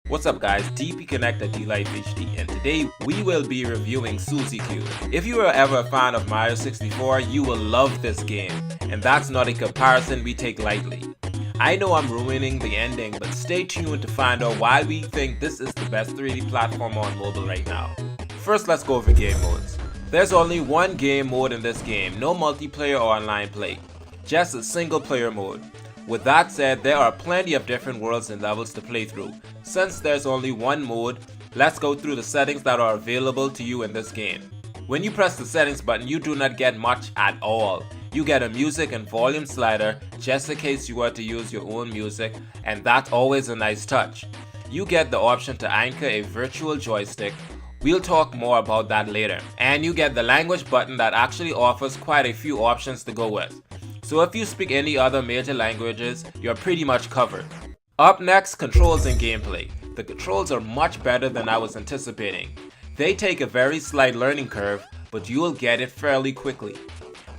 What's up guys, DP Connector D-Life HD, and today we will be reviewing Suzy Cube. If you are ever a fan of Mario 64, you will love this game, and that's not a comparison we take lightly. I know I'm ruining the ending, but stay tuned to find out why we think this is the best 3D platformer on mobile right now. First, let's go over game modes. There's only one game mode in this game, no multiplayer or online play, just a single player mode. With that said, there are plenty of different worlds and levels to play through. Since there's only one mode, let's go through the settings that are available to you in this game. When you press the settings button, you do not get much at all. You get a music and volume slider just in case you were to use your own music, and that's always a nice touch. You get the option to anchor a virtual joystick. We'll talk more about that later. And you get the language button that actually offers quite a few options to go with. So if you speak any other major languages, you're pretty much covered. Up next, controls and gameplay. The controls are much better than I was anticipating. They take a very slight learning curve, but you'll get it fairly quickly.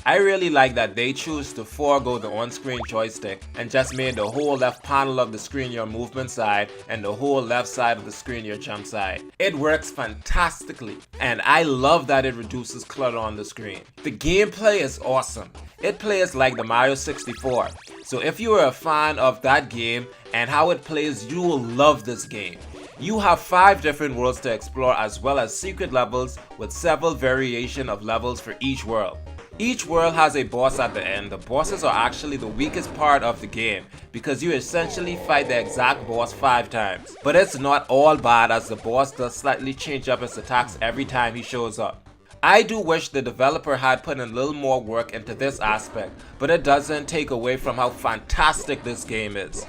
I really like that they choose to forego the on-screen joystick and just made the whole left panel of the screen your movement side and the whole left side of the screen your jump side. It works fantastically, and I love that it reduces clutter on the screen. The gameplay is awesome. It plays like the Mario 64, so if you are a fan of that game and how it plays, you will love this game. You have 5 different worlds to explore as well as secret levels with several variations of levels for each world. Each world has a boss at the end. The bosses are actually the weakest part of the game because you essentially fight the exact boss 5 times. But it's not all bad as the boss does slightly change up his attacks every time he shows up. I do wish the developer had put in a little more work into this aspect, but it doesn't take away from how fantastic this game is.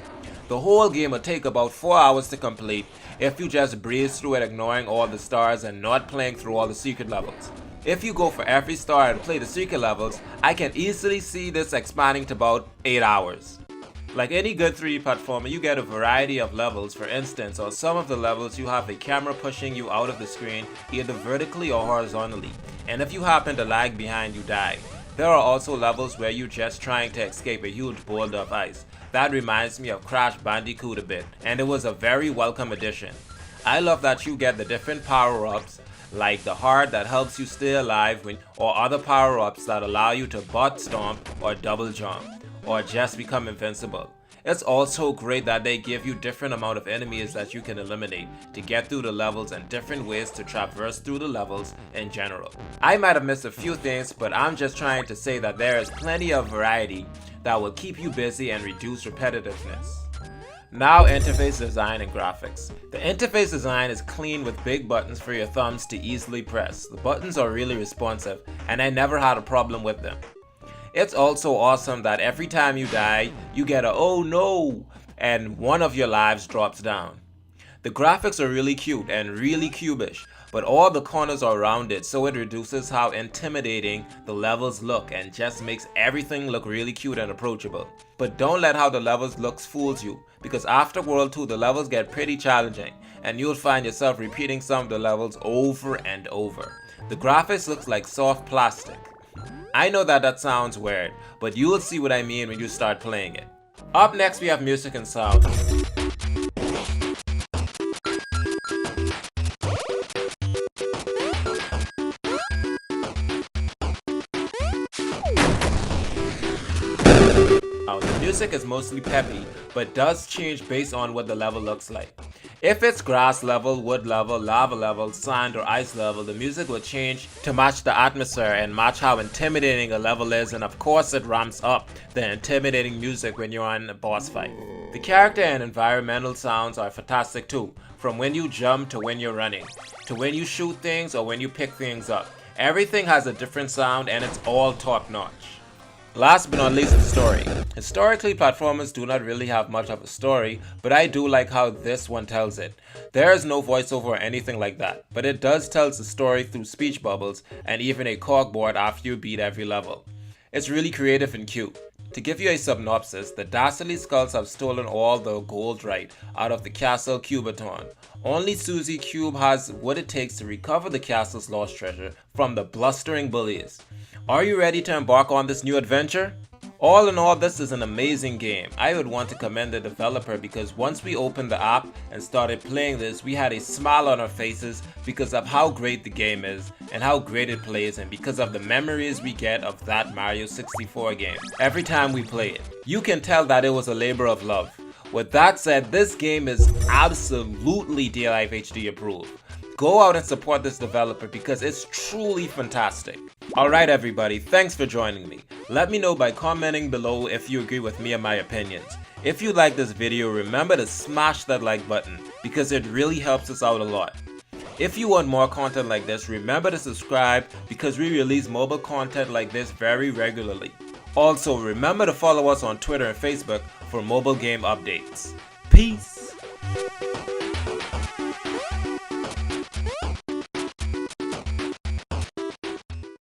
The whole game will take about 4 hours to complete if you just breeze through it ignoring all the stars and not playing through all the secret levels. If you go for every star and play the secret levels, I can easily see this expanding to about 8 hours. Like any good 3D platformer, you get a variety of levels. For instance, on some of the levels you have a camera pushing you out of the screen either vertically or horizontally, and if you happen to lag behind, you die. There are also levels where you're just trying to escape a huge boulder of ice. That reminds me of Crash Bandicoot a bit, and it was a very welcome addition. I love that you get the different power-ups, like the heart that helps you stay alive or other power-ups that allow you to butt stomp or double jump, or just become invincible. It's also great that they give you different amount of enemies that you can eliminate to get through the levels and different ways to traverse through the levels in general. I might have missed a few things, but I'm just trying to say that there is plenty of variety that will keep you busy and reduce repetitiveness. Now, interface design and graphics. The interface design is clean with big buttons for your thumbs to easily press. The buttons are really responsive, and I never had a problem with them. It's also awesome that every time you die, you get a "oh no" and one of your lives drops down. The graphics are really cute and really cubish, but all the corners are rounded, so it reduces how intimidating the levels look and just makes everything look really cute and approachable. But don't let how the levels looks fools you, because after World 2 the levels get pretty challenging and you'll find yourself repeating some of the levels over and over. The graphics looks like soft plastic. I know that sounds weird, but you will see what I mean when you start playing it. Up next we have music and sound. The music is mostly peppy, but does change based on what the level looks like. If it's grass level, wood level, lava level, sand or ice level, the music will change to match the atmosphere and match how intimidating a level is, and of course it ramps up the intimidating music when you're on a boss fight. The character and environmental sounds are fantastic too, from when you jump to when you're running, to when you shoot things or when you pick things up. Everything has a different sound and it's all top notch. Last but not least, the story. Historically, platformers do not really have much of a story, but I do like how this one tells it. There is no voiceover or anything like that, but it does tell the story through speech bubbles and even a corkboard after you beat every level. It's really creative and cute. To give you a synopsis, the Dastardly Skulls have stolen all the gold right out of the castle Cubaton. Only Suzy Cube has what it takes to recover the castle's lost treasure from the blustering bullies. Are you ready to embark on this new adventure? All in all, this is an amazing game. I would want to commend the developer because once we opened the app and started playing this, we had a smile on our faces because of how great the game is and how great it plays, and because of the memories we get of that Mario 64 game every time we play it. You can tell that it was a labor of love. With that said, this game is absolutely DLive HD approved. Go out and support this developer because it's truly fantastic. Alright everybody, thanks for joining me. Let me know by commenting below if you agree with me and my opinions. If you like this video, remember to smash that like button because it really helps us out a lot. If you want more content like this, remember to subscribe because we release mobile content like this very regularly. Also, remember to follow us on Twitter and Facebook for mobile game updates. Peace!